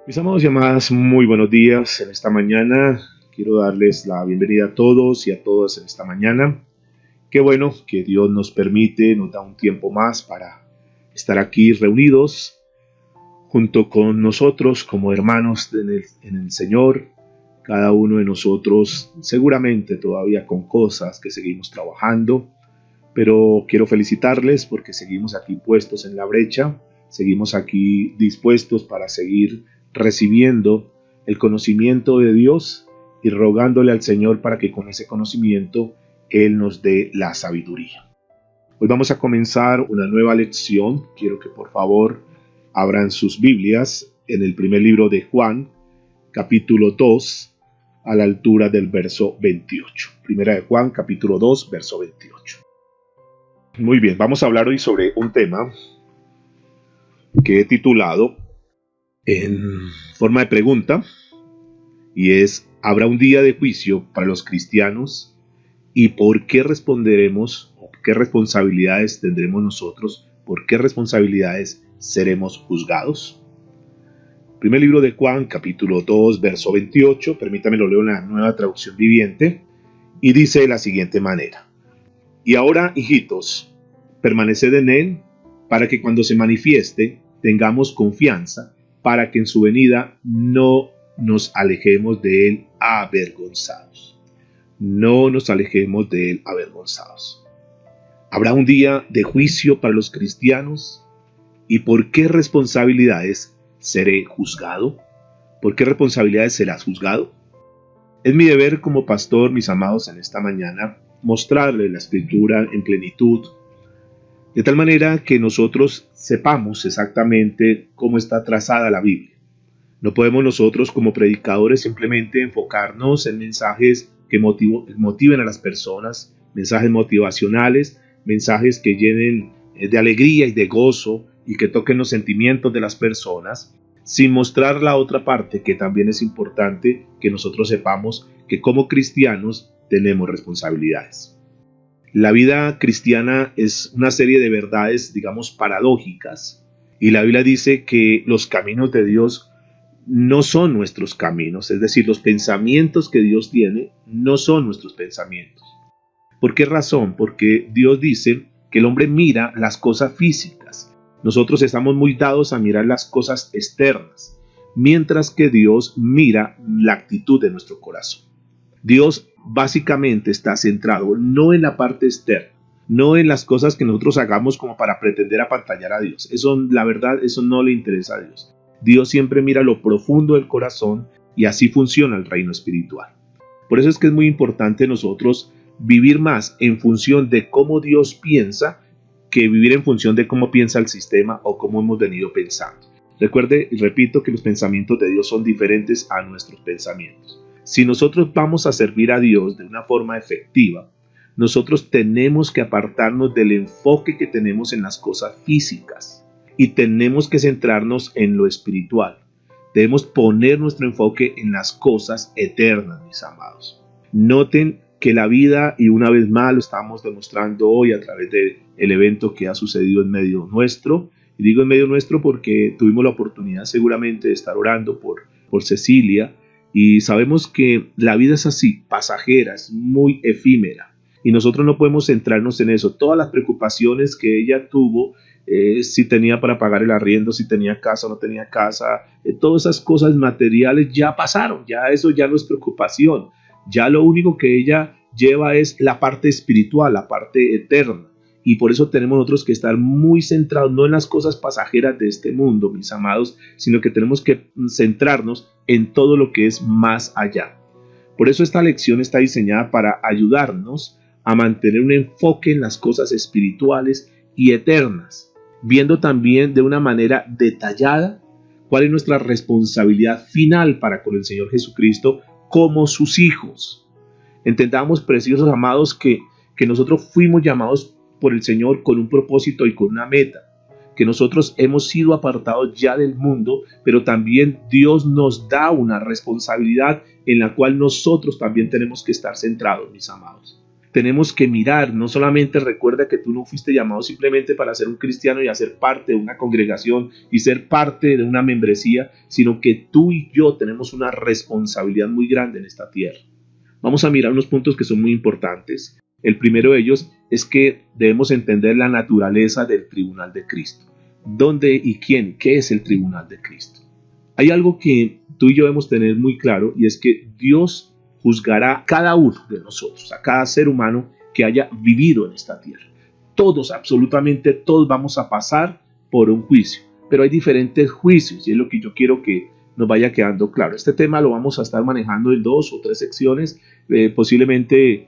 Mis amados y amadas, muy buenos días en esta mañana. Quiero darles la bienvenida a todos y a todas en esta mañana. Qué bueno que Dios nos permite, nos da un tiempo más para estar aquí reunidos junto con nosotros como hermanos en el Señor. Cada uno de nosotros seguramente todavía con cosas que seguimos trabajando, pero quiero felicitarles porque seguimos aquí puestos en la brecha, seguimos aquí dispuestos para seguir recibiendo el conocimiento de Dios y rogándole al Señor para que con ese conocimiento Él nos dé la sabiduría. Hoy vamos a comenzar una nueva lección. Quiero que por favor abran sus Biblias en el primer libro de Juan, capítulo 2, a la altura del verso 28. Primera de Juan, capítulo 2, verso 28. Muy bien, vamos a hablar hoy sobre un tema que he titulado en forma de pregunta y es: ¿habrá un día de juicio para los cristianos? ¿Y por qué responderemos? ¿O qué responsabilidades tendremos nosotros? ¿Por qué responsabilidades seremos juzgados? Primer libro de Juan, capítulo 2, verso 28, permítame lo leo en la Nueva Traducción Viviente, y dice de la siguiente manera: Y ahora, hijitos, permaneced en Él, para que cuando se manifieste tengamos confianza, para que en su venida no nos alejemos de Él avergonzados. No nos alejemos de Él avergonzados. ¿Habrá un día de juicio para los cristianos? ¿Y por qué responsabilidades seré juzgado? ¿Por qué responsabilidades serás juzgado? Es mi deber como pastor, mis amados, en esta mañana, mostrarles la Escritura en plenitud, de tal manera que nosotros sepamos exactamente cómo está trazada la Biblia. No podemos nosotros como predicadores simplemente enfocarnos en mensajes que motiven a las personas, mensajes motivacionales, mensajes que llenen de alegría y de gozo y que toquen los sentimientos de las personas, sin mostrar la otra parte, que también es importante que nosotros sepamos que como cristianos tenemos responsabilidades. La vida cristiana es una serie de verdades, digamos, paradójicas, y la Biblia dice que los caminos de Dios no son nuestros caminos, es decir, los pensamientos que Dios tiene no son nuestros pensamientos. ¿Por qué razón? Porque Dios dice que el hombre mira las cosas físicas. Nosotros estamos muy dados a mirar las cosas externas, mientras que Dios mira la actitud de nuestro corazón. Dios básicamente está centrado no en la parte externa, no en las cosas que nosotros hagamos como para pretender apantallar a Dios. Eso, la verdad, eso no le interesa a Dios. Dios siempre mira lo profundo del corazón y así funciona el reino espiritual. Por eso es que es muy importante nosotros vivir más en función de cómo Dios piensa que vivir en función de cómo piensa el sistema o cómo hemos venido pensando. Recuerde y repito que los pensamientos de Dios son diferentes a nuestros pensamientos. Si nosotros vamos a servir a Dios de una forma efectiva, nosotros tenemos que apartarnos del enfoque que tenemos en las cosas físicas y tenemos que centrarnos en lo espiritual. Debemos poner nuestro enfoque en las cosas eternas, mis amados. Noten que la vida, y una vez más lo estamos demostrando hoy a través del evento que ha sucedido en medio nuestro, y digo en medio nuestro porque tuvimos la oportunidad seguramente de estar orando por Cecilia, y sabemos que la vida es así, pasajera, es muy efímera, y nosotros no podemos centrarnos en eso. Todas las preocupaciones que ella tuvo, si tenía para pagar el arriendo, si tenía casa o no tenía casa, todas esas cosas materiales ya pasaron, ya eso ya no es preocupación. Ya lo único que ella lleva es la parte espiritual, la parte eterna. Y por eso tenemos nosotros que estar muy centrados, no en las cosas pasajeras de este mundo, mis amados, sino que tenemos que centrarnos en todo lo que es más allá. Por eso esta lección está diseñada para ayudarnos a mantener un enfoque en las cosas espirituales y eternas, viendo también de una manera detallada cuál es nuestra responsabilidad final para con el Señor Jesucristo como sus hijos. Entendamos, preciosos amados, que nosotros fuimos llamados por el Señor con un propósito y con una meta, que nosotros hemos sido apartados ya del mundo, pero también Dios nos da una responsabilidad en la cual nosotros también tenemos que estar centrados, mis amados. Tenemos que mirar, no solamente recuerda que tú no fuiste llamado simplemente para ser un cristiano y hacer parte de una congregación y ser parte de una membresía, sino que tú y yo tenemos una responsabilidad muy grande en esta tierra. Vamos a mirar unos puntos que son muy importantes. El primero de ellos es que debemos entender la naturaleza del tribunal de Cristo. ¿Dónde y quién? ¿Qué es el tribunal de Cristo? Hay algo que tú y yo debemos tener muy claro, y es que Dios juzgará a cada uno de nosotros, a cada ser humano que haya vivido en esta tierra. Todos, absolutamente todos, vamos a pasar por un juicio, pero hay diferentes juicios y es lo que yo quiero que nos vaya quedando claro. Este tema lo vamos a estar manejando en 2 o 3 secciones, posiblemente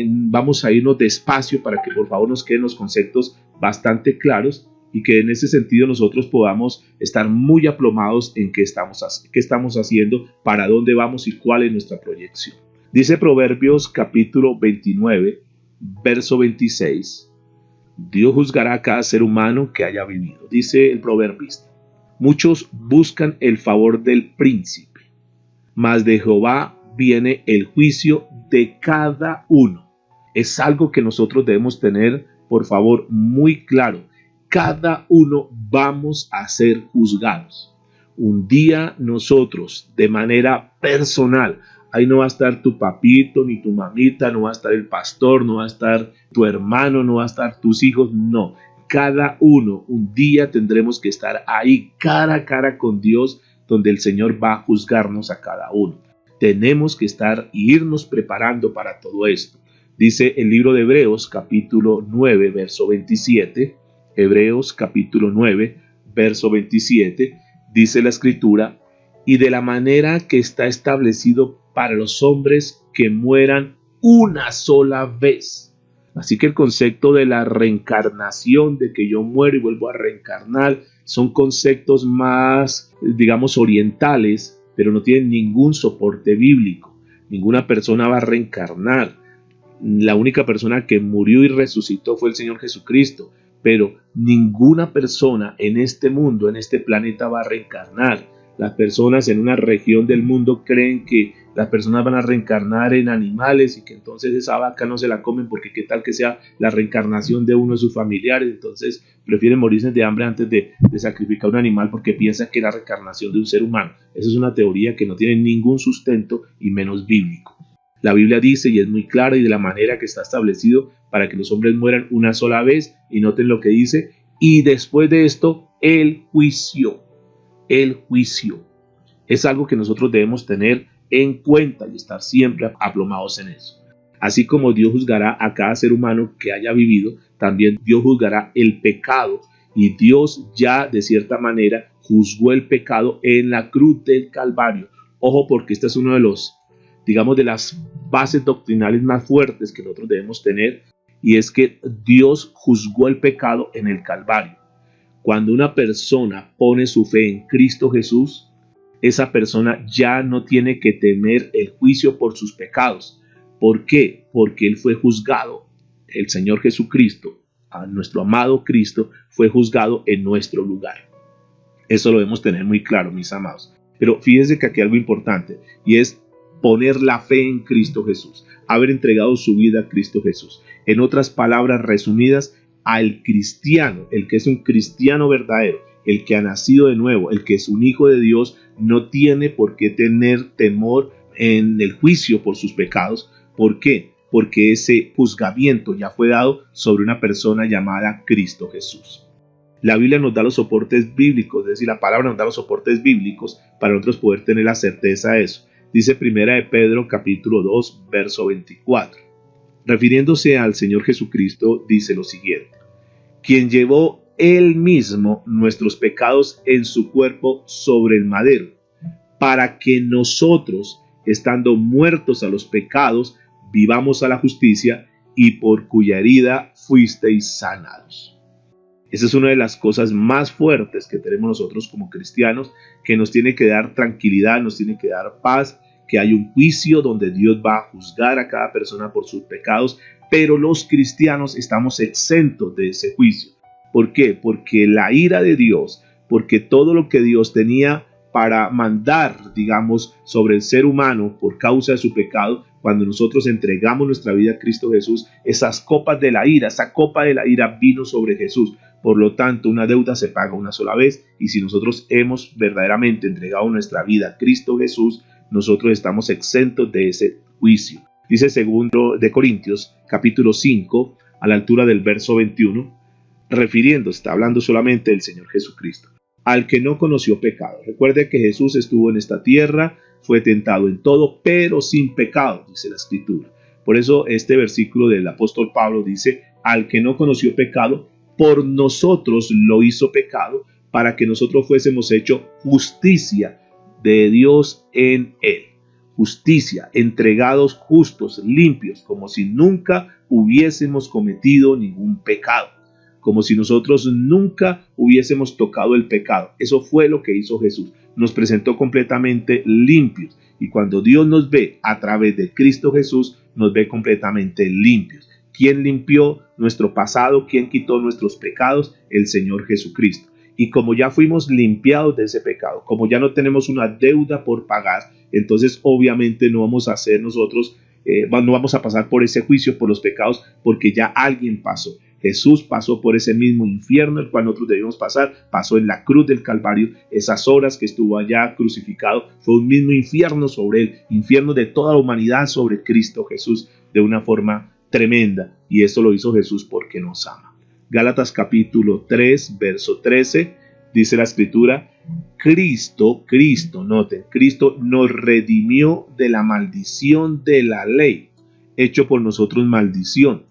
vamos a irnos despacio para que por favor nos queden los conceptos bastante claros y que en ese sentido nosotros podamos estar muy aplomados en qué estamos haciendo, para dónde vamos y cuál es nuestra proyección. Dice Proverbios capítulo 29, verso 26, Dios juzgará a cada ser humano que haya vivido. Dice el proverbista, muchos buscan el favor del príncipe, mas de Jehová viene el juicio de cada uno. Es algo que nosotros debemos tener, por favor, muy claro. Cada uno vamos a ser juzgados. Un día nosotros, de manera personal, ahí no va a estar tu papito ni tu mamita, no va a estar el pastor, no va a estar tu hermano, no va a estar tus hijos, no. Cada uno, un día tendremos que estar ahí cara a cara con Dios, donde el Señor va a juzgarnos a cada uno. Tenemos que estar e irnos preparando para todo esto. Dice el libro de Hebreos, capítulo 9, verso 27, Hebreos capítulo 9, verso 27, dice la escritura, y de la manera que está establecido para los hombres que mueran una sola vez. Así que el concepto de la reencarnación, de que yo muero y vuelvo a reencarnar, son conceptos más, digamos, orientales, pero no tienen ningún soporte bíblico. Ninguna persona va a reencarnar. La única persona que murió y resucitó fue el Señor Jesucristo. Pero ninguna persona en este mundo, en este planeta, va a reencarnar. Las personas en una región del mundo creen que las personas van a reencarnar en animales y que entonces esa vaca no se la comen porque qué tal que sea la reencarnación de uno de sus familiares. Entonces prefieren morirse de hambre antes de sacrificar un animal porque piensan que es la reencarnación de un ser humano. Esa es una teoría que no tiene ningún sustento y menos bíblico. La Biblia dice, y es muy clara y de la manera que está establecido, para que los hombres mueran una sola vez, y noten lo que dice, y después de esto, el juicio. El juicio. Es algo que nosotros debemos tener en cuenta y estar siempre aplomados en eso. Así como Dios juzgará a cada ser humano que haya vivido, también Dios juzgará el pecado, y Dios ya de cierta manera juzgó el pecado en la cruz del Calvario. Ojo, porque este es uno de los, digamos, de las bases doctrinales más fuertes que nosotros debemos tener, y es que Dios juzgó el pecado en el Calvario. Cuando una persona pone su fe en Cristo Jesús, esa persona ya no tiene que temer el juicio por sus pecados. ¿Por qué? Porque Él fue juzgado. El Señor Jesucristo, a nuestro amado Cristo, fue juzgado en nuestro lugar. Eso lo debemos tener muy claro, mis amados. Pero fíjense que aquí hay algo importante, y es poner la fe en Cristo Jesús, haber entregado su vida a Cristo Jesús. En otras palabras resumidas, al cristiano, el que es un cristiano verdadero, el que ha nacido de nuevo, el que es un hijo de Dios, no tiene por qué tener temor en el juicio por sus pecados. ¿Por qué? Porque ese juzgamiento ya fue dado sobre una persona llamada Cristo Jesús. La Biblia nos da los soportes bíblicos, es decir, la palabra nos da los soportes bíblicos para nosotros poder tener la certeza de eso. Dice Primera de Pedro capítulo 2, verso 24. Refiriéndose al Señor Jesucristo, dice lo siguiente: quien llevó Él mismo nuestros pecados en su cuerpo sobre el madero, para que nosotros, estando muertos a los pecados, vivamos a la justicia, y por cuya herida fuisteis sanados. Esa es una de las cosas más fuertes que tenemos nosotros como cristianos, que nos tiene que dar tranquilidad, nos tiene que dar paz, que hay un juicio donde Dios va a juzgar a cada persona por sus pecados, pero los cristianos estamos exentos de ese juicio. ¿Por qué? Porque la ira de Dios, porque todo lo que Dios tenía para mandar, digamos, sobre el ser humano por causa de su pecado, cuando nosotros entregamos nuestra vida a Cristo Jesús, esas copas de la ira, esa copa de la ira vino sobre Jesús. Por lo tanto, una deuda se paga una sola vez, y si nosotros hemos verdaderamente entregado nuestra vida a Cristo Jesús, nosotros estamos exentos de ese juicio. Dice 2 de Corintios, capítulo 5, a la altura del verso 21, está hablando solamente del Señor Jesucristo, al que no conoció pecado. Recuerde que Jesús estuvo en esta tierra, fue tentado en todo, pero sin pecado, dice la Escritura. Por eso este versículo del apóstol Pablo dice, al que no conoció pecado, por nosotros lo hizo pecado, para que nosotros fuésemos hecho justicia de Dios en él. Justicia, entregados justos, limpios, como si nunca hubiésemos cometido ningún pecado, como si nosotros nunca hubiésemos tocado el pecado. Eso fue lo que hizo Jesús. Nos presentó completamente limpios, y cuando Dios nos ve a través de Cristo Jesús, nos ve completamente limpios. ¿Quién limpió nuestro pasado? ¿Quién quitó nuestros pecados? El Señor Jesucristo. Y como ya fuimos limpiados de ese pecado, como ya no tenemos una deuda por pagar, entonces obviamente no vamos a hacer nosotros, no vamos a pasar por ese juicio por los pecados, porque ya alguien pasó. Jesús pasó por ese mismo infierno el cual nosotros debíamos pasar, pasó en la cruz del Calvario. Esas horas que estuvo allá crucificado, fue un mismo infierno sobre él, infierno de toda la humanidad sobre Cristo Jesús, de una forma tremenda, y eso lo hizo Jesús porque nos ama. Gálatas capítulo 3, verso 13, dice la Escritura, Cristo, noten, Cristo nos redimió de la maldición de la ley, hecho por nosotros maldición,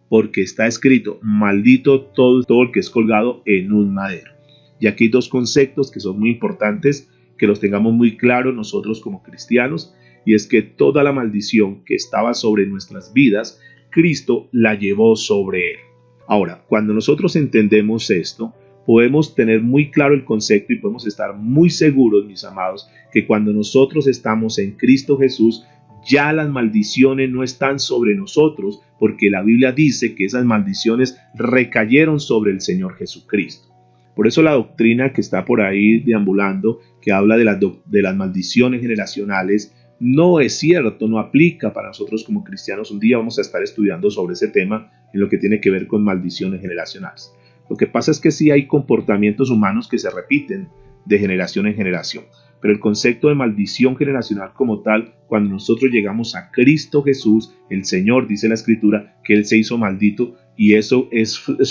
porque está escrito, maldito todo el que es colgado en un madero. Y aquí hay dos conceptos que son muy importantes, que los tengamos muy claros nosotros como cristianos, y es que toda la maldición que estaba sobre nuestras vidas, Cristo la llevó sobre él. Ahora, cuando nosotros entendemos esto, podemos tener muy claro el concepto y podemos estar muy seguros, mis amados, que cuando nosotros estamos en Cristo Jesús, ya las maldiciones no están sobre nosotros, porque la Biblia dice que esas maldiciones recayeron sobre el Señor Jesucristo. Por eso la doctrina que está por ahí deambulando, que habla de las maldiciones generacionales, no es cierto, no aplica para nosotros como cristianos. Un día vamos a estar estudiando sobre ese tema en lo que tiene que ver con maldiciones generacionales. Lo que pasa es que sí hay comportamientos humanos que se repiten de generación en generación, pero el concepto de maldición generacional como tal, cuando nosotros llegamos a Cristo Jesús, el Señor, dice la Escritura, que Él se hizo maldito, y eso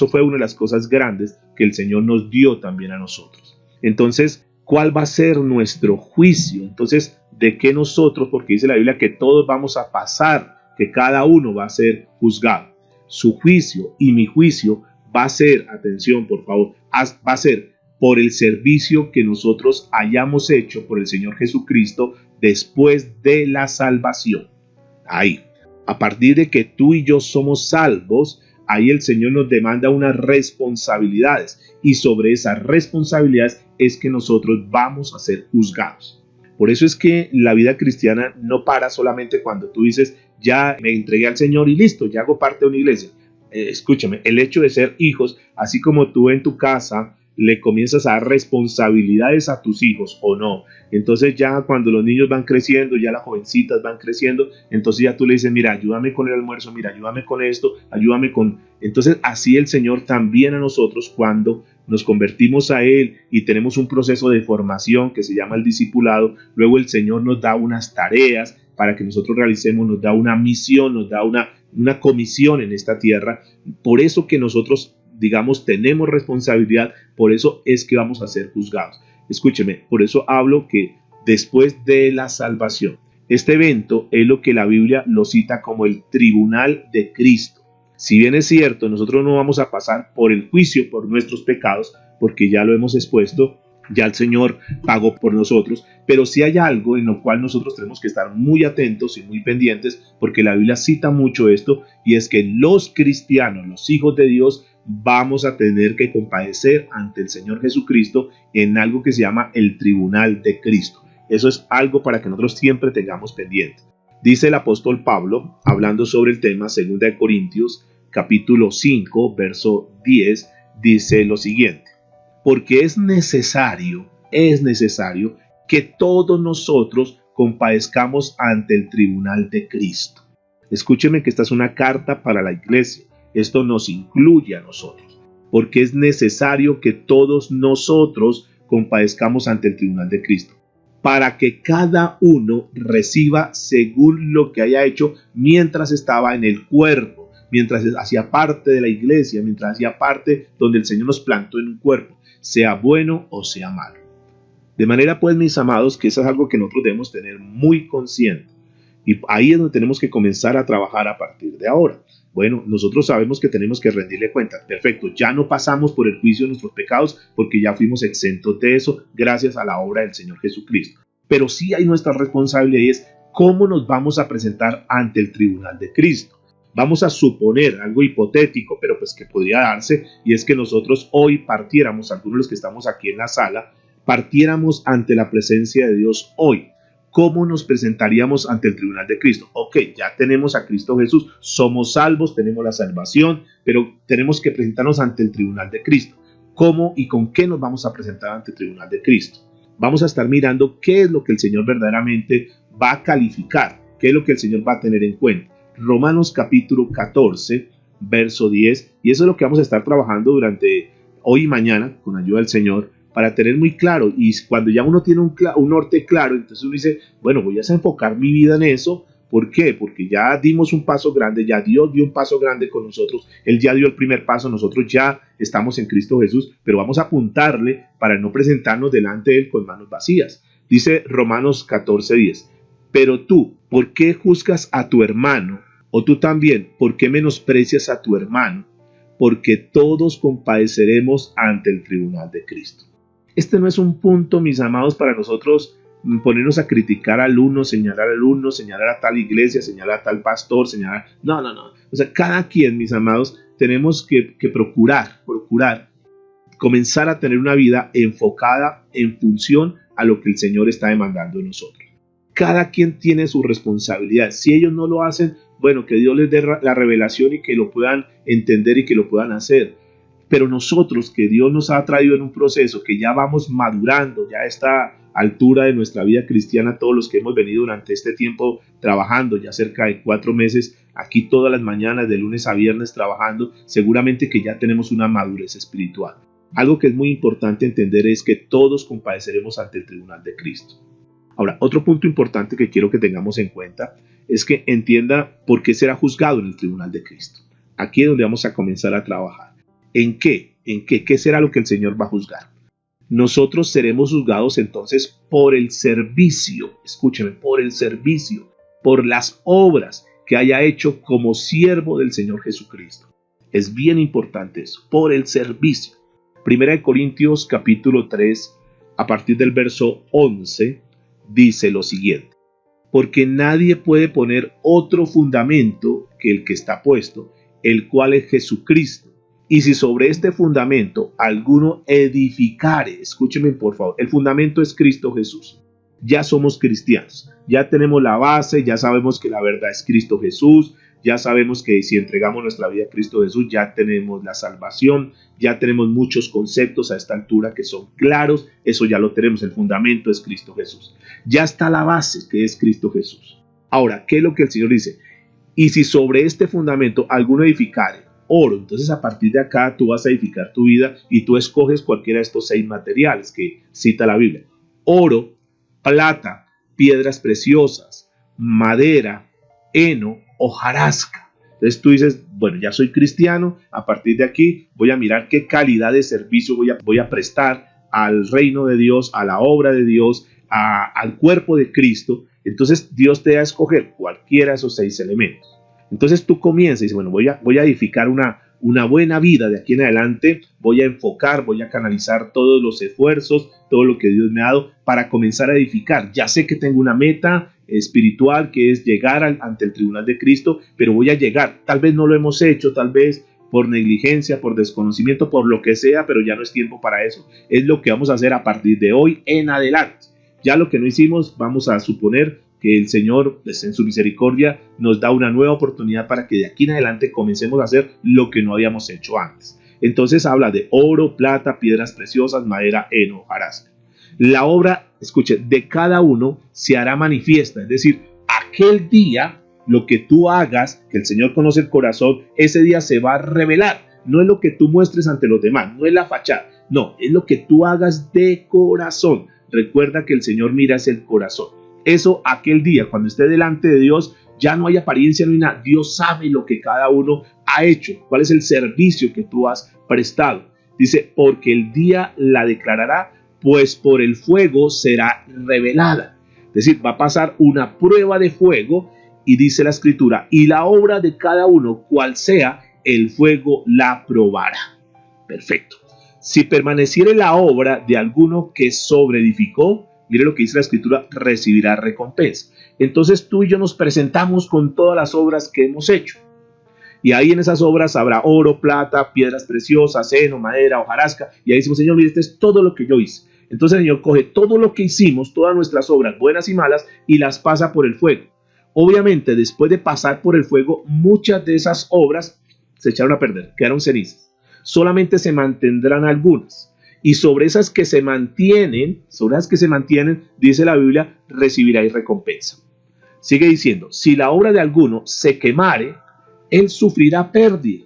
fue una de las cosas grandes que el Señor nos dio también a nosotros. Entonces, ¿cuál va a ser nuestro juicio? Entonces, ¿de qué nosotros? Porque dice la Biblia que todos vamos a pasar, que cada uno va a ser juzgado. Su juicio y mi juicio va a ser, atención por favor, va a ser por el servicio que nosotros hayamos hecho por el Señor Jesucristo después de la salvación. Ahí, a partir de que tú y yo somos salvos, ahí el Señor nos demanda unas responsabilidades, y sobre esas responsabilidades es que nosotros vamos a ser juzgados. Por eso es que la vida cristiana no para solamente cuando tú dices, ya me entregué al Señor y listo, ya hago parte de una iglesia. Escúchame, el hecho de ser hijos, así como tú en tu casa le comienzas a dar responsabilidades a tus hijos o no, entonces ya cuando los niños van creciendo, ya las jovencitas van creciendo, entonces ya tú le dices, mira, ayúdame con el almuerzo, mira, ayúdame con esto, ayúdame con... Entonces así el Señor también a nosotros, cuando nos convertimos a Él y tenemos un proceso de formación que se llama el discipulado, luego el Señor nos da unas tareas para que nosotros realicemos, nos da una misión, nos da una comisión en esta tierra. Por eso que nosotros, digamos, tenemos responsabilidad, por eso es que vamos a ser juzgados. Escúcheme, por eso hablo que después de la salvación, este evento es lo que la Biblia lo cita como el tribunal de Cristo. Si bien es cierto, nosotros no vamos a pasar por el juicio por nuestros pecados, porque ya lo hemos expuesto, ya el Señor pagó por nosotros, pero sí hay algo en lo cual nosotros tenemos que estar muy atentos y muy pendientes, porque la Biblia cita mucho esto, y es que los cristianos, los hijos de Dios, vamos a tener que compadecer ante el Señor Jesucristo en algo que se llama el tribunal de Cristo. Eso es algo para que nosotros siempre tengamos pendiente. Dice el apóstol Pablo, hablando sobre el tema, 2 de Corintios, capítulo 5, verso 10, dice lo siguiente: porque es necesario que todos nosotros compadezcamos ante el tribunal de Cristo. Escúcheme que esta es una carta para la iglesia. Esto nos incluye a nosotros, porque es necesario que todos nosotros compadezcamos ante el tribunal de Cristo, para que cada uno reciba según lo que haya hecho mientras estaba en el cuerpo, mientras hacía parte de la iglesia, mientras hacía parte donde el Señor nos plantó en un cuerpo, sea bueno o sea malo. De manera pues, mis amados, que eso es algo que nosotros debemos tener muy consciente. Y ahí es donde tenemos que comenzar a trabajar a partir de ahora. Bueno, nosotros sabemos que tenemos que rendirle cuentas. Perfecto, ya no pasamos por el juicio de nuestros pecados porque ya fuimos exentos de eso gracias a la obra del Señor Jesucristo. Pero sí hay nuestra responsabilidad y es cómo nos vamos a presentar ante el tribunal de Cristo. Vamos a suponer algo hipotético, pero pues que podría darse, y es que nosotros hoy partiéramos, algunos de los que estamos aquí en la sala, partiéramos ante la presencia de Dios hoy. ¿Cómo nos presentaríamos ante el tribunal de Cristo? Ok, ya tenemos a Cristo Jesús, somos salvos, tenemos la salvación, pero tenemos que presentarnos ante el tribunal de Cristo. ¿Cómo y con qué nos vamos a presentar ante el tribunal de Cristo? Vamos a estar mirando qué es lo que el Señor verdaderamente va a calificar, qué es lo que el Señor va a tener en cuenta. Romanos capítulo 14, verso 10, y eso es lo que vamos a estar trabajando durante hoy y mañana, con ayuda del Señor, para tener muy claro. Y cuando ya uno tiene un norte claro, entonces uno dice, bueno, voy a enfocar mi vida en eso. ¿Por qué? Porque ya dimos un paso grande, ya Dios dio un paso grande con nosotros, Él ya dio el primer paso, nosotros ya estamos en Cristo Jesús, pero vamos a apuntarle para no presentarnos delante de Él con manos vacías. Dice Romanos 14:10, pero tú, ¿por qué juzgas a tu hermano? O tú también, ¿por qué menosprecias a tu hermano? Porque todos compadeceremos ante el tribunal de Cristo. Este no es un punto, mis amados, para nosotros ponernos a criticar al uno, señalar a tal iglesia, señalar a tal pastor, señalar... No. O sea, cada quien, mis amados, tenemos que procurar comenzar a tener una vida enfocada en función a lo que el Señor está demandando de nosotros. Cada quien tiene su responsabilidad. Si ellos no lo hacen, bueno, que Dios les dé la revelación y que lo puedan entender y que lo puedan hacer. Pero nosotros, que Dios nos ha traído en un proceso, que ya vamos madurando, ya a esta altura de nuestra vida cristiana, todos los que hemos venido durante este tiempo trabajando, ya cerca de 4 meses, aquí todas las mañanas, de lunes a viernes trabajando, seguramente que ya tenemos una madurez espiritual. Algo que es muy importante entender es que todos compadeceremos ante el tribunal de Cristo. Ahora, otro punto importante que quiero que tengamos en cuenta es que entienda por qué será juzgado en el tribunal de Cristo. Aquí es donde vamos a comenzar a trabajar. ¿En qué? ¿Qué será lo que el Señor va a juzgar? Nosotros seremos juzgados entonces por el servicio, escúcheme, por el servicio, por las obras que haya hecho como siervo del Señor Jesucristo. Es bien importante eso, por el servicio. Primera de Corintios capítulo 3, a partir del verso 11, dice lo siguiente: porque nadie puede poner otro fundamento que el que está puesto, el cual es Jesucristo. Y si sobre este fundamento alguno edificare, escúcheme por favor, el fundamento es Cristo Jesús. Ya somos cristianos, ya tenemos la base, ya sabemos que la verdad es Cristo Jesús, ya sabemos que si entregamos nuestra vida a Cristo Jesús ya tenemos la salvación, ya tenemos muchos conceptos a esta altura que son claros, eso ya lo tenemos, el fundamento es Cristo Jesús. Ya está la base que es Cristo Jesús. Ahora, ¿qué es lo que el Señor dice? Y si sobre este fundamento alguno edificare oro, entonces a partir de acá tú vas a edificar tu vida y tú escoges cualquiera de estos 6 materiales que cita la Biblia: oro, plata, piedras preciosas, madera, heno, hojarasca. Entonces tú dices, bueno, ya soy cristiano, a partir de aquí voy a mirar qué calidad de servicio voy a prestar al reino de Dios, a la obra de Dios, al cuerpo de Cristo. Entonces Dios te da a escoger cualquiera de esos 6 elementos. Entonces tú comienzas y dices, bueno, voy a edificar una buena vida de aquí en adelante, voy a enfocar, voy a canalizar todos los esfuerzos, todo lo que Dios me ha dado para comenzar a edificar. Ya sé que tengo una meta espiritual que es llegar ante el tribunal de Cristo, pero voy a llegar. Tal vez no lo hemos hecho, tal vez por negligencia, por desconocimiento, por lo que sea, pero ya no es tiempo para eso. Es lo que vamos a hacer a partir de hoy en adelante. Ya lo que no hicimos, vamos a suponer que el Señor, pues, en su misericordia, nos da una nueva oportunidad para que de aquí en adelante comencemos a hacer lo que no habíamos hecho antes. Entonces habla de oro, plata, piedras preciosas, madera, heno, hojarasca. La obra, escuche, de cada uno se hará manifiesta. Es decir, aquel día, lo que tú hagas, que el Señor conoce el corazón, ese día se va a revelar. No es lo que tú muestres ante los demás, no es la fachada, no, es lo que tú hagas de corazón. Recuerda que el Señor mira hacia el corazón. Eso aquel día, cuando esté delante de Dios, ya no hay apariencia, no hay nada. Dios sabe lo que cada uno ha hecho, cuál es el servicio que tú has prestado. Dice, porque el día la declarará, pues por el fuego será revelada. Es decir, va a pasar una prueba de fuego y dice la Escritura, y la obra de cada uno, cual sea, el fuego la probará. Perfecto. Si permaneciere la obra de alguno que sobreedificó, mire lo que dice la Escritura, recibirá recompensa. Entonces tú y yo nos presentamos con todas las obras que hemos hecho. Y ahí en esas obras habrá oro, plata, piedras preciosas, heno, madera, hojarasca. Y ahí decimos, Señor, mire, este es todo lo que yo hice. Entonces el Señor coge todo lo que hicimos, todas nuestras obras, buenas y malas, y las pasa por el fuego. Obviamente, después de pasar por el fuego, muchas de esas obras se echaron a perder, quedaron cenizas. Solamente se mantendrán algunas. Y sobre esas que se mantienen, dice la Biblia, recibiráis recompensa. Sigue diciendo, si la obra de alguno se quemare, él sufrirá pérdida.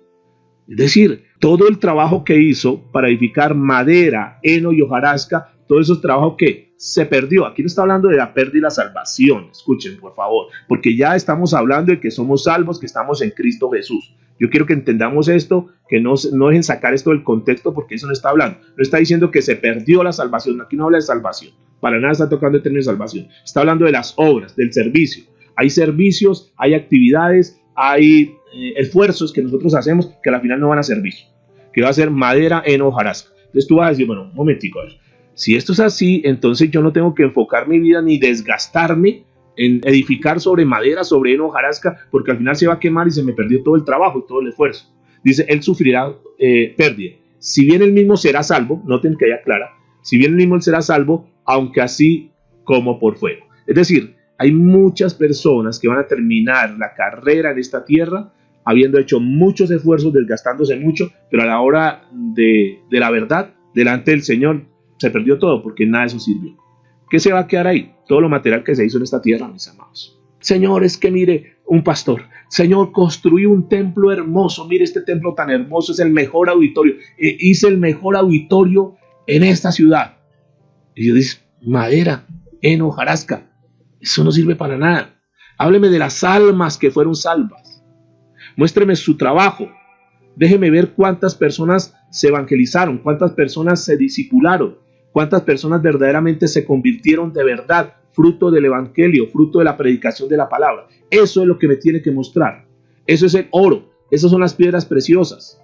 Es decir, todo el trabajo que hizo para edificar madera, heno y hojarasca, todo ese trabajo que se perdió. Aquí no está hablando de la pérdida y la salvación. Escuchen, por favor, porque ya estamos hablando de que somos salvos, que estamos en Cristo Jesús. Yo quiero que entendamos esto, que no dejen sacar esto del contexto, porque eso no está hablando. No está diciendo que se perdió la salvación. Aquí no habla de salvación. Para nada está tocando el término de salvación. Está hablando de las obras, del servicio. Hay servicios, hay actividades, hay esfuerzos que nosotros hacemos que al final no van a servir, que va a ser madera, heno, hojarasca. Entonces tú vas a decir, bueno, un momentico, a ver, si esto es así, entonces yo no tengo que enfocar mi vida ni desgastarme en edificar sobre madera, sobre heno, hojarasca, porque al final se va a quemar y se me perdió todo el trabajo y todo el esfuerzo. Dice, él sufrirá pérdida. Si bien él mismo será salvo, noten que ella aclara, si bien él mismo será salvo, aunque así como por fuego. Es decir, hay muchas personas que van a terminar la carrera en esta tierra habiendo hecho muchos esfuerzos, desgastándose mucho, pero a la hora de la verdad, delante del Señor, se perdió todo porque nada de eso sirvió. ¿Qué se va a quedar ahí? Todo lo material que se hizo en esta tierra, mis amados. Señor, es que mire, un pastor, Señor, construí un templo hermoso, mire este templo tan hermoso, es el mejor auditorio, hice el mejor auditorio en esta ciudad. Y yo digo, madera, heno, hojarasca, eso no sirve para nada. Hábleme de las almas que fueron salvas. Muéstreme su trabajo. Déjeme ver cuántas personas se evangelizaron, cuántas personas se discipularon, cuántas personas verdaderamente se convirtieron de verdad, fruto del evangelio, fruto de la predicación de la palabra. Eso es lo que me tiene que mostrar. Eso es el oro, esas son las piedras preciosas,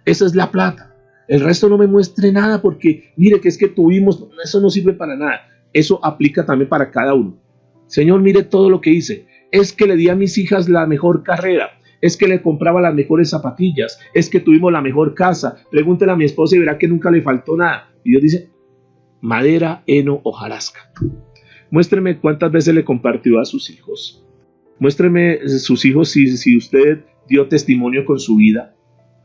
esa es la plata. El resto no me muestre nada porque mire que es que tuvimos, eso no sirve para nada. Eso aplica también para cada uno. Señor, mire todo lo que hice. Es que le di a mis hijas la mejor carrera. Es que le compraba las mejores zapatillas. Es que tuvimos la mejor casa. Pregúntele a mi esposa y verá que nunca le faltó nada. Y Dios dice, madera, heno, hojarasca. Muéstreme cuántas veces le compartió a sus hijos. Muéstreme sus hijos si usted dio testimonio con su vida.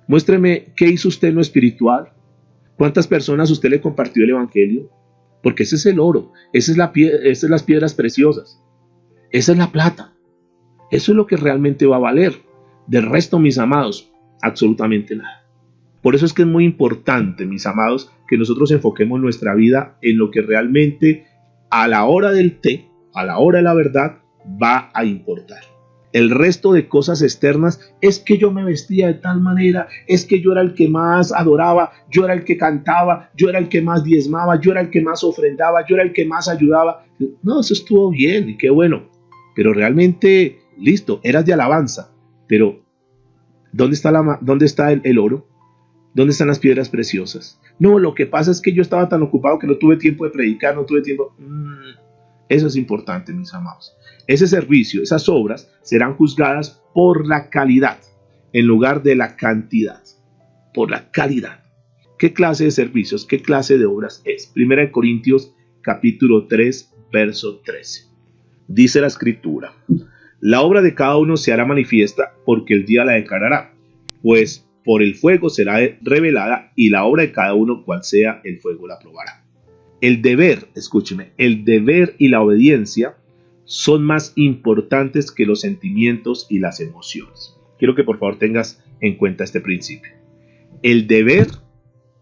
Muéstreme qué hizo usted en lo espiritual. ¿Cuántas personas usted le compartió el evangelio? Porque ese es el oro, esas son las piedras preciosas, esa es la plata. Eso es lo que realmente va a valer. Del resto, mis amados, absolutamente nada. Por eso es que es muy importante, mis amados, que nosotros enfoquemos nuestra vida en lo que realmente a la hora del té, a la hora de la verdad, va a importar. El resto de cosas externas es que yo me vestía de tal manera, es que yo era el que más adoraba, yo era el que cantaba, yo era el que más diezmaba, yo era el que más ofrendaba, yo era el que más ayudaba. No, eso estuvo bien y qué bueno, pero realmente, listo, eras de alabanza, pero ¿dónde está el oro? ¿Dónde están las piedras preciosas? No, lo que pasa es que yo estaba tan ocupado que no tuve tiempo de predicar, no tuve tiempo. Eso es importante, mis amados. Ese servicio, esas obras serán juzgadas por la calidad en lugar de la cantidad. Por la calidad. ¿Qué clase de servicios, qué clase de obras es? 1 Corintios capítulo 3, verso 13. Dice la Escritura, la obra de cada uno se hará manifiesta porque el día la declarará, pues por el fuego será revelada y la obra de cada uno, cual sea el fuego, la probará. El deber, escúcheme, el deber y la obediencia son más importantes que los sentimientos y las emociones. Quiero que por favor tengas en cuenta este principio. El deber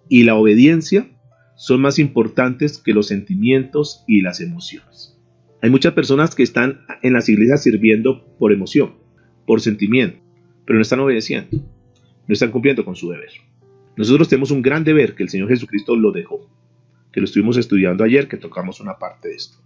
y la obediencia son más importantes que los sentimientos y las emociones. Hay muchas personas que están en las iglesias sirviendo por emoción, por sentimiento, pero no están obedeciendo, no están cumpliendo con su deber. Nosotros tenemos un gran deber que el Señor Jesucristo lo dejó, que lo estuvimos estudiando ayer, que tocamos una parte de esto,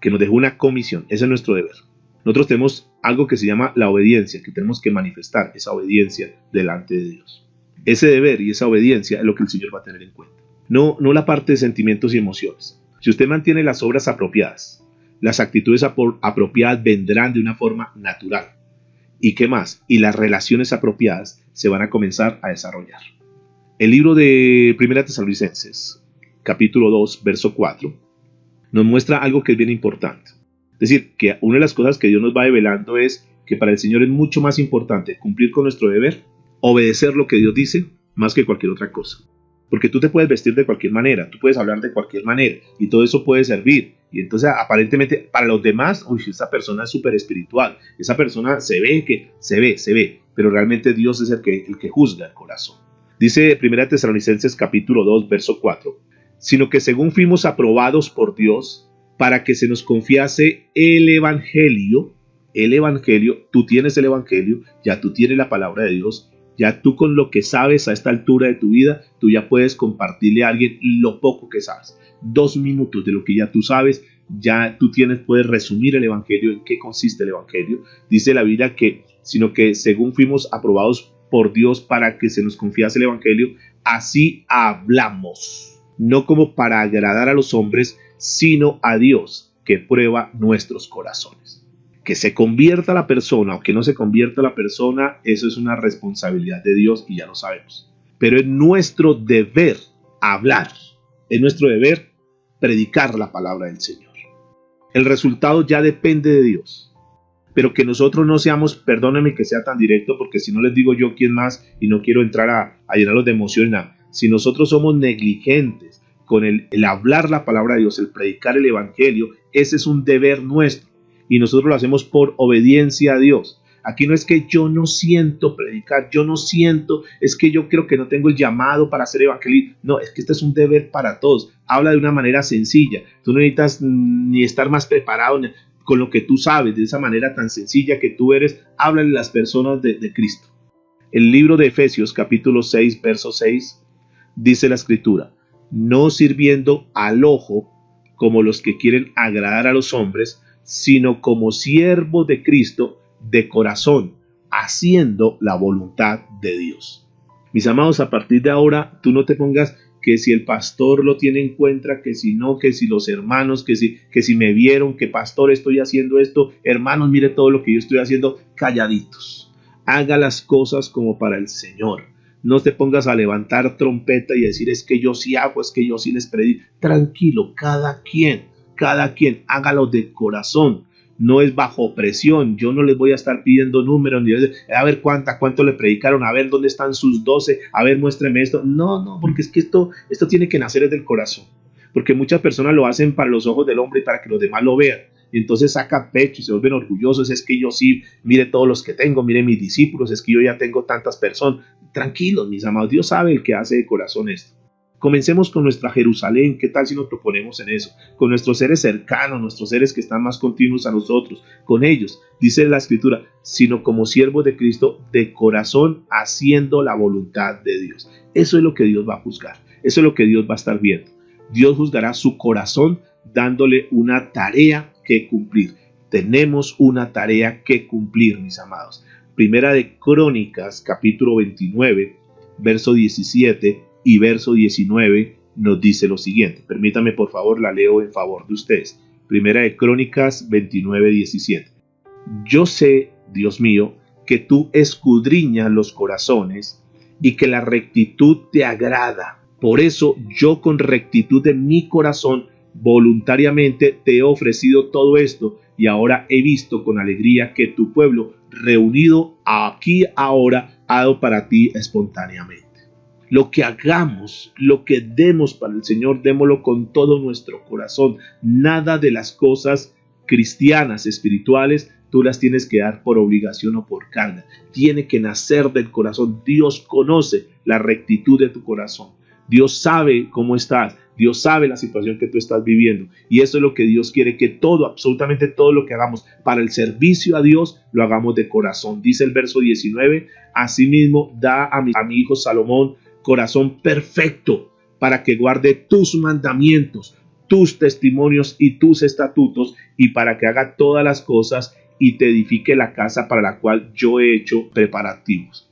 que nos dejó una comisión. Ese es nuestro deber. Nosotros tenemos algo que se llama la obediencia, que tenemos que manifestar esa obediencia delante de Dios. Ese deber y esa obediencia es lo que el Señor va a tener en cuenta. No la parte de sentimientos y emociones. Si usted mantiene las obras apropiadas, las actitudes apropiadas vendrán de una forma natural. ¿Y qué más? Y las relaciones apropiadas se van a comenzar a desarrollar. El libro de 1 Tesalonicenses, capítulo 2, verso 4, nos muestra algo que es bien importante. Es decir, que una de las cosas que Dios nos va develando es que para el Señor es mucho más importante cumplir con nuestro deber, obedecer lo que Dios dice, más que cualquier otra cosa. Porque tú te puedes vestir de cualquier manera, tú puedes hablar de cualquier manera, y todo eso puede servir. Y entonces aparentemente para los demás, esa persona es súper espiritual, esa persona se ve, pero realmente Dios es el que juzga el corazón. Dice 1 Tesalonicenses capítulo 2, verso 4, sino que según fuimos aprobados por Dios para que se nos confiase el Evangelio, tú tienes el Evangelio, ya tú tienes la palabra de Dios, ya tú con lo que sabes a esta altura de tu vida, tú ya puedes compartirle a alguien lo poco que sabes. 2 minutos de lo que ya tú sabes, ya tú puedes resumir el Evangelio, en qué consiste el Evangelio. Dice la Biblia que, sino que según fuimos aprobados por Dios para que se nos confiase el Evangelio, así hablamos, no como para agradar a los hombres, sino a Dios, que prueba nuestros corazones. Que se convierta la persona o que no se convierta la persona, eso es una responsabilidad de Dios y ya lo sabemos. Pero es nuestro deber hablar, es nuestro deber predicar la palabra del Señor. El resultado ya depende de Dios. Pero que nosotros no seamos, perdónenme que sea tan directo, porque si no les digo yo quién más y no quiero entrar a llenarlos de emoción, nada. Si nosotros somos negligentes con el hablar la palabra de Dios, el predicar el Evangelio, ese es un deber nuestro. Y nosotros lo hacemos por obediencia a Dios. Aquí no es que yo no siento predicar, yo no siento, es que yo creo que no tengo el llamado para ser evangelista. No, es que este es un deber para todos. Habla de una manera sencilla. Tú no necesitas ni estar más preparado con lo que tú sabes, de esa manera tan sencilla que tú eres. Háblale a las personas de Cristo. El libro de Efesios, capítulo 6, verso 6, dice la Escritura, no sirviendo al ojo como los que quieren agradar a los hombres, sino como siervos de Cristo de corazón, haciendo la voluntad de Dios. Mis amados, a partir de ahora, tú no te pongas que si el pastor lo tiene en cuenta, que si no, que si los hermanos, que si me vieron, que pastor estoy haciendo esto, hermanos, mire todo lo que yo estoy haciendo, calladitos. Haga las cosas como para el Señor. No te pongas a levantar trompeta y decir, es que yo sí hago, es que yo sí les predico. Tranquilo, cada quien hágalo de corazón, no es bajo presión. Yo no les voy a estar pidiendo números, ni a ver cuánto le predicaron, a ver dónde están sus 12, a ver muéstreme esto. No, porque es que esto tiene que nacer desde el corazón, porque muchas personas lo hacen para los ojos del hombre y para que los demás lo vean. Y entonces sacan pecho y se vuelven orgullosos, es que yo sí, mire todos los que tengo, mire mis discípulos, es que yo ya tengo tantas personas. Tranquilos, mis amados, Dios sabe el que hace de corazón esto. Comencemos con nuestra Jerusalén. ¿Qué tal si nos proponemos en eso? Con nuestros seres cercanos, nuestros seres que están más continuos a nosotros, con ellos, dice la Escritura, sino como siervos de Cristo de corazón, haciendo la voluntad de Dios. Eso es lo que Dios va a juzgar, eso es lo que Dios va a estar viendo. Dios juzgará su corazón dándole una tarea que cumplir. Tenemos una tarea que cumplir, mis amados. Primera de Crónicas, capítulo 29, verso 17 y verso 19 nos dice lo siguiente. Permítame, por favor, la leo en favor de ustedes. Primera de Crónicas 29, 17. Yo sé, Dios mío, que tú escudriñas los corazones y que la rectitud te agrada. Por eso yo con rectitud de mi corazón voluntariamente te he ofrecido todo esto y ahora he visto con alegría que tu pueblo reunido aquí ahora ha dado para ti espontáneamente. Lo que hagamos, lo que demos para el Señor, démoslo con todo nuestro corazón. Nada de las cosas cristianas, espirituales, tú las tienes que dar por obligación o por carga. Tiene que nacer del corazón. Dios conoce la rectitud de tu corazón. Dios sabe cómo estás. Dios sabe la situación que tú estás viviendo. Y eso es lo que Dios quiere, que todo, absolutamente todo lo que hagamos para el servicio a Dios, lo hagamos de corazón. Dice el verso 19, asimismo da a mi hijo Salomón corazón perfecto para que guarde tus mandamientos, tus testimonios y tus estatutos, y para que haga todas las cosas y te edifique la casa para la cual yo he hecho preparativos.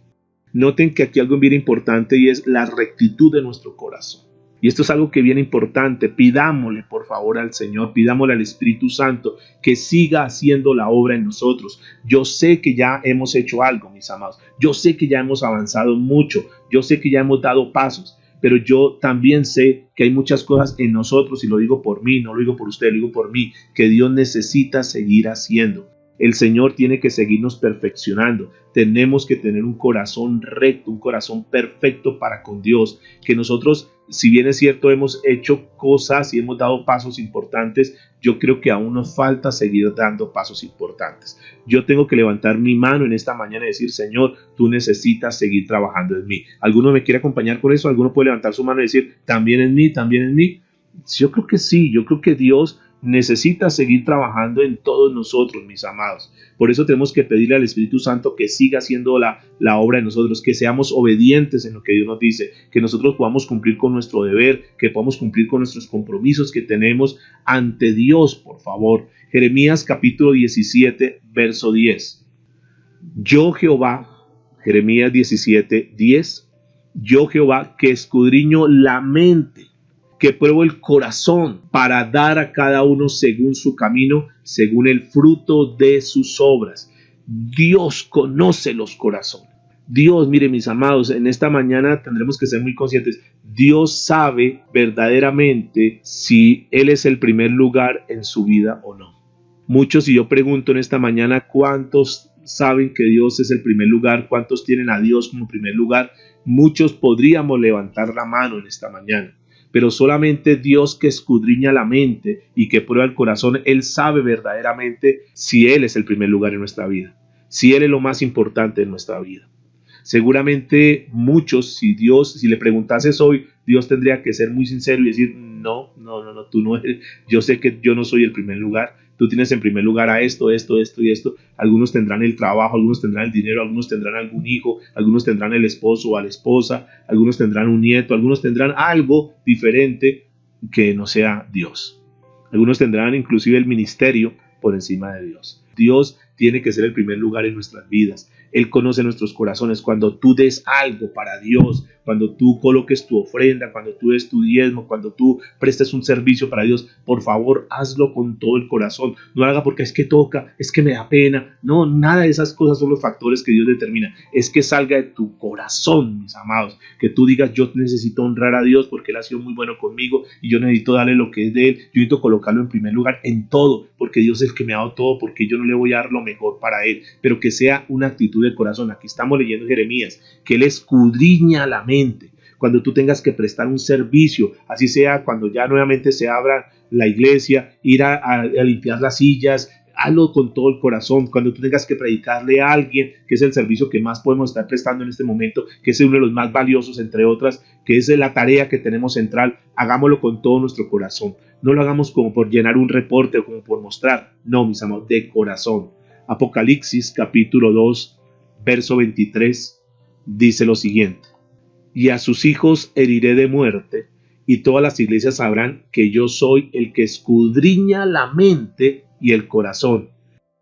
Noten que aquí algo bien importante y es la rectitud de nuestro corazón. Y esto es algo que viene importante. Pidámosle por favor al Señor, pidámosle al Espíritu Santo que siga haciendo la obra en nosotros. Yo sé que ya hemos hecho algo, mis amados. Yo sé que ya hemos avanzado mucho. Yo sé que ya hemos dado pasos. Pero yo también sé que hay muchas cosas en nosotros, y lo digo por mí, no lo digo por usted, lo digo por mí, que Dios necesita seguir haciendo. El Señor tiene que seguirnos perfeccionando. Tenemos que tener un corazón recto, un corazón perfecto para con Dios. Que nosotros, si bien es cierto, hemos hecho cosas y hemos dado pasos importantes, yo creo que aún nos falta seguir dando pasos importantes. Yo tengo que levantar mi mano en esta mañana y decir, Señor, tú necesitas seguir trabajando en mí. ¿Alguno me quiere acompañar con eso? ¿Alguno puede levantar su mano y decir, también en mí, también en mí? Yo creo que sí, yo creo que Dios necesita seguir trabajando en todos nosotros, mis amados. Por eso tenemos que pedirle al Espíritu Santo que siga haciendo la obra en nosotros, que seamos obedientes en lo que Dios nos dice, que nosotros podamos cumplir con nuestro deber, que podamos cumplir con nuestros compromisos que tenemos ante Dios, por favor. Jeremías capítulo 17, verso 10. Yo Jehová, Jeremías 17, 10, yo Jehová que escudriño la mente, que pruebo el corazón para dar a cada uno según su camino, según el fruto de sus obras. Dios conoce los corazones. Dios, mire mis amados, en esta mañana tendremos que ser muy conscientes. Dios sabe verdaderamente si Él es el primer lugar en su vida o no. Muchos, y yo pregunto en esta mañana, ¿cuántos saben que Dios es el primer lugar? ¿Cuántos tienen a Dios como primer lugar? Muchos podríamos levantar la mano en esta mañana. Pero solamente Dios, que escudriña la mente y que prueba el corazón, Él sabe verdaderamente si Él es el primer lugar en nuestra vida, si Él es lo más importante en nuestra vida. Seguramente muchos, si le preguntases hoy, Dios tendría que ser muy sincero y decir, no, tú no eres, yo sé que yo no soy el primer lugar. Tú tienes en primer lugar a esto y esto. Algunos tendrán el trabajo, algunos tendrán el dinero, algunos tendrán algún hijo, algunos tendrán el esposo o a la esposa, algunos tendrán un nieto, algunos tendrán algo diferente que no sea Dios. Algunos tendrán inclusive el ministerio por encima de Dios. Dios tiene que ser el primer lugar en nuestras vidas. Él conoce nuestros corazones. Cuando tú des algo para Dios, cuando tú coloques tu ofrenda, cuando tú des tu diezmo, cuando tú prestes un servicio para Dios, por favor, hazlo con todo el corazón. No haga porque es que toca, es que me da pena. No, nada de esas cosas son los factores que Dios determina. Es que salga de tu corazón, mis amados. Que tú digas, yo necesito honrar a Dios porque Él ha sido muy bueno conmigo y yo necesito darle lo que es de Él. Yo necesito colocarlo en primer lugar en todo, porque Dios es el que me ha dado todo, porque yo no le voy a dar lo mejor para Él. Pero que sea una actitud del corazón. Aquí estamos leyendo Jeremías, que Él escudriña la mente. Cuando tú tengas que prestar un servicio, así sea cuando ya nuevamente se abra la iglesia, ir a limpiar las sillas, hazlo con todo el corazón. Cuando tú tengas que predicarle a alguien, que es el servicio que más podemos estar prestando en este momento, que es uno de los más valiosos, entre otras, que es la tarea que tenemos central, hagámoslo con todo nuestro corazón. No lo hagamos como por llenar un reporte o como por mostrar. No, mis amados, de corazón. Apocalipsis capítulo 2, verso 23, dice lo siguiente. Y a sus hijos heriré de muerte, y todas las iglesias sabrán que yo soy el que escudriña la mente y el corazón,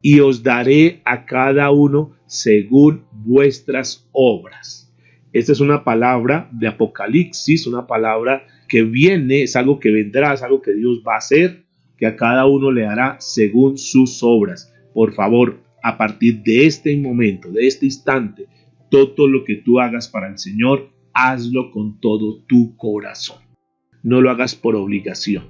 y os daré a cada uno según vuestras obras. Esta es una palabra de Apocalipsis, una palabra que viene, es algo que vendrá, es algo que Dios va a hacer, que a cada uno le hará según sus obras. Por favor, a partir de este momento, de este instante, todo lo que tú hagas para el Señor, hazlo con todo tu corazón. No lo hagas por obligación.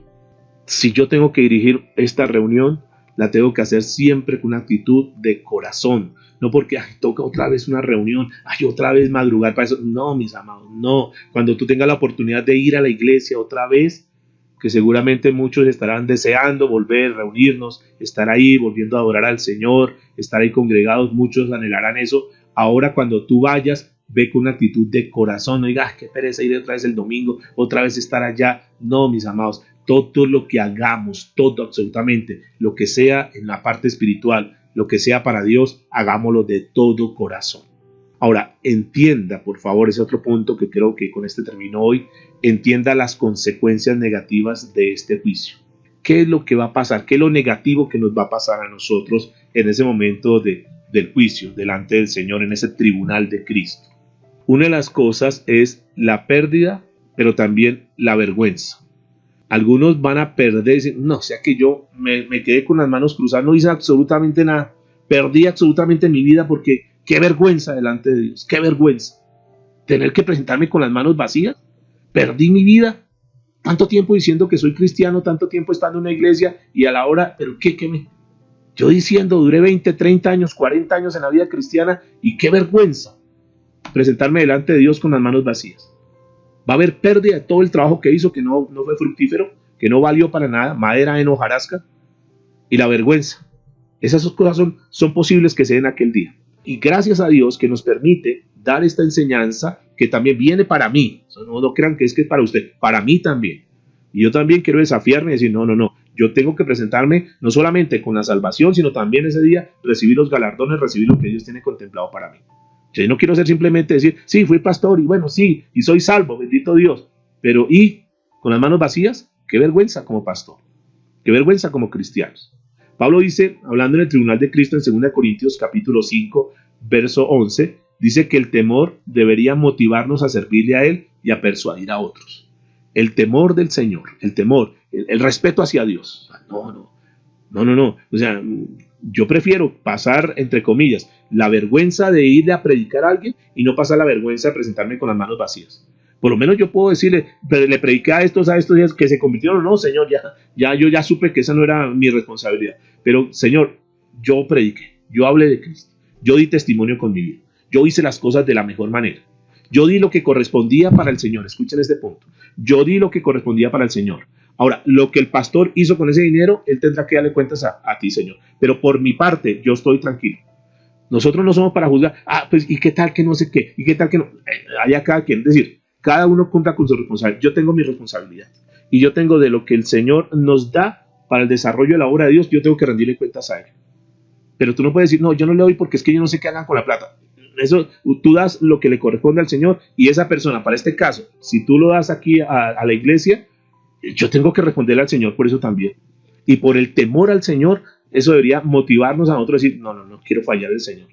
Si yo tengo que dirigir esta reunión, la tengo que hacer siempre con una actitud de corazón. No porque toca otra vez una reunión, otra vez madrugar para eso. No, mis amados, no. Cuando tú tengas la oportunidad de ir a la iglesia otra vez, que seguramente muchos estarán deseando volver, reunirnos, estar ahí, volviendo a adorar al Señor, estar ahí congregados, muchos anhelarán eso. Ahora cuando tú vayas, ve con una actitud de corazón, no digas, qué pereza ir otra vez el domingo, otra vez estar allá. No, mis amados, todo lo que hagamos, todo absolutamente, lo que sea en la parte espiritual, lo que sea para Dios, hagámoslo de todo corazón. Ahora, entienda, por favor, ese otro punto que creo que con este termino hoy, entienda las consecuencias negativas de este juicio. ¿Qué es lo que va a pasar? ¿Qué es lo negativo que nos va a pasar a nosotros en ese momento del juicio, delante del Señor, en ese tribunal de Cristo? Una de las cosas es la pérdida, pero también la vergüenza. Algunos van a perder, no, o sea que yo me quedé con las manos cruzadas, no hice absolutamente nada, perdí absolutamente mi vida porque qué vergüenza delante de Dios, qué vergüenza tener que presentarme con las manos vacías, perdí mi vida, tanto tiempo diciendo que soy cristiano, tanto tiempo estando en una iglesia y a la hora, pero yo diciendo, duré 20, 30 años, 40 años en la vida cristiana y qué vergüenza presentarme delante de Dios con las manos vacías. Va a haber pérdida de todo el trabajo que hizo, que no fue fructífero, que no valió para nada, madera en hojarasca, y la vergüenza. Esas dos cosas son posibles que se den aquel día. Y gracias a Dios que nos permite dar esta enseñanza que también viene para mí. No crean que es para usted, para mí también. Y yo también quiero desafiarme y decir, no. Yo tengo que presentarme no solamente con la salvación, sino también ese día recibir los galardones, recibir lo que Dios tiene contemplado para mí. Yo no quiero ser simplemente decir, sí, fui pastor y bueno, sí, y soy salvo, bendito Dios. Pero ¿y con las manos vacías? Qué vergüenza como pastor, qué vergüenza como cristianos. Pablo dice, hablando en el tribunal de Cristo en 2 Corintios capítulo 5, verso 11, dice que el temor debería motivarnos a servirle a Él y a persuadir a otros. El temor del Señor, el temor, el respeto hacia Dios. No. O sea, yo prefiero pasar, entre comillas, la vergüenza de irle a predicar a alguien y no pasar la vergüenza de presentarme con las manos vacías. Por lo menos yo puedo decirle, pero le prediqué a estos días que se convirtieron. No, Señor, yo ya supe que esa no era mi responsabilidad. Pero, Señor, yo prediqué, yo hablé de Cristo, yo di testimonio con mi vida, yo hice las cosas de la mejor manera. Yo di lo que correspondía para el Señor. Escuchen este punto. Yo di lo que correspondía para el Señor. Ahora, lo que el pastor hizo con ese dinero, él tendrá que darle cuentas a ti, Señor. Pero por mi parte, yo estoy tranquilo. Nosotros no somos para juzgar. Pues, ¿y qué tal que no sé qué? ¿Y qué tal que no? Allá cada quien. Es decir, cada uno cumpla con su responsabilidad. Yo tengo mi responsabilidad. Y yo tengo de lo que el Señor nos da para el desarrollo de la obra de Dios, yo tengo que rendirle cuentas a Él. Pero tú no puedes decir, no, yo no le doy porque es que yo no sé qué hagan con la plata. Eso, tú das lo que le corresponde al Señor y esa persona, para este caso, si tú lo das aquí a la iglesia, yo tengo que responderle al Señor por eso también. Y por el temor al Señor, eso debería motivarnos a nosotros a decir, no quiero fallar al Señor.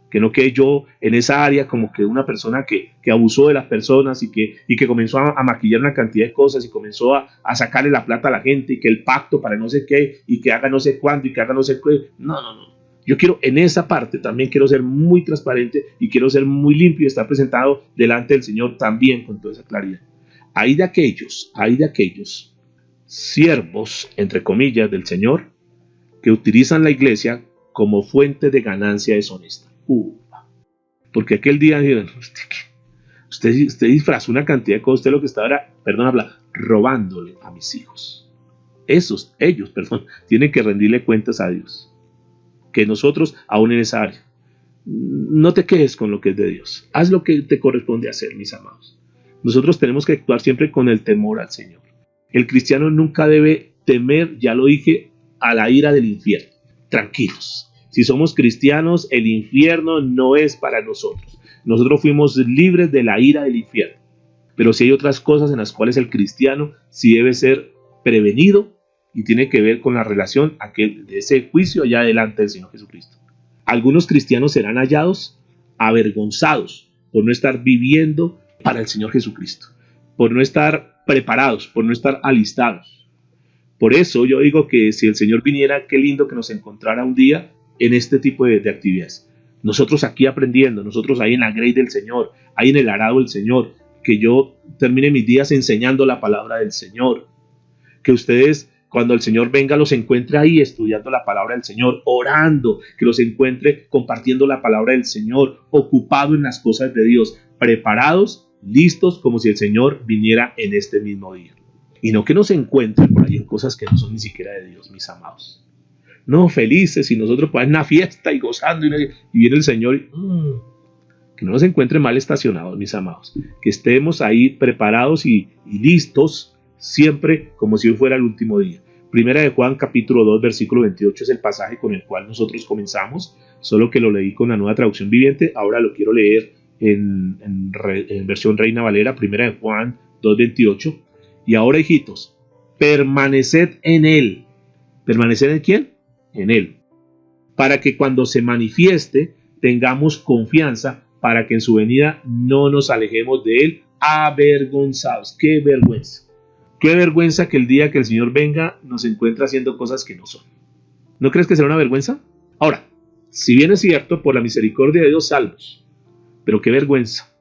Que no quede yo en esa área como que una persona que abusó de las personas y que comenzó a maquillar una cantidad de cosas y comenzó a sacarle la plata a la gente y que el pacto para no sé qué y que haga no sé cuándo y que haga no sé qué. No. Yo quiero, en esa parte también quiero ser muy transparente y quiero ser muy limpio y estar presentado delante del Señor también con toda esa claridad. Hay de aquellos siervos, entre comillas, del Señor, que utilizan la iglesia como fuente de ganancia deshonesta. Porque aquel día dijeron, usted disfrazó una cantidad de cosas, usted lo que estaba era, robándole a mis hijos. Ellos, tienen que rendirle cuentas a Dios. Que nosotros, aún en esa área, no te quedes con lo que es de Dios. Haz lo que te corresponde hacer, mis amados. Nosotros tenemos que actuar siempre con el temor al Señor. El cristiano nunca debe temer, ya lo dije, a la ira del infierno. Tranquilos. Si somos cristianos, el infierno no es para nosotros. Nosotros fuimos libres de la ira del infierno. Pero si hay otras cosas en las cuales el cristiano sí debe ser prevenido y tiene que ver con la relación de ese juicio allá delante del Señor Jesucristo. Algunos cristianos serán hallados avergonzados por no estar viviendo para el Señor Jesucristo, por no estar preparados, por no estar alistados. Por eso yo digo que si el Señor viniera, qué lindo que nos encontrara un día en este tipo de actividades. Nosotros aquí aprendiendo, nosotros ahí en la grey del Señor, ahí en el arado del Señor, que yo termine mis días enseñando la palabra del Señor, que ustedes cuando el Señor venga, los encuentre ahí estudiando la palabra del Señor, orando, que los encuentre compartiendo la palabra del Señor, ocupado en las cosas de Dios, preparados, listos, como si el Señor viniera en este mismo día. Y no que nos encuentren por ahí en cosas que no son ni siquiera de Dios, mis amados. No, felices, y nosotros pues en una fiesta y gozando, y viene el Señor y, que no nos encuentre mal estacionados, mis amados, que estemos ahí preparados y listos siempre como si hoy fuera el último día. Primera de Juan capítulo 2 versículo 28 es el pasaje con el cual nosotros comenzamos, solo que lo leí con la Nueva Traducción Viviente. Ahora lo quiero leer en versión Reina Valera. Primera de Juan 2:28. Y ahora, hijitos, permaneced en él. ¿Permaneced en quién? En él, para que cuando se manifieste tengamos confianza, para que en su venida no nos alejemos de él avergonzados. ¡Qué vergüenza! ¡Qué vergüenza que el día que el Señor venga nos encuentre haciendo cosas que no son! ¿No crees que será una vergüenza? Ahora, si bien es cierto, por la misericordia de Dios salvos, pero qué vergüenza,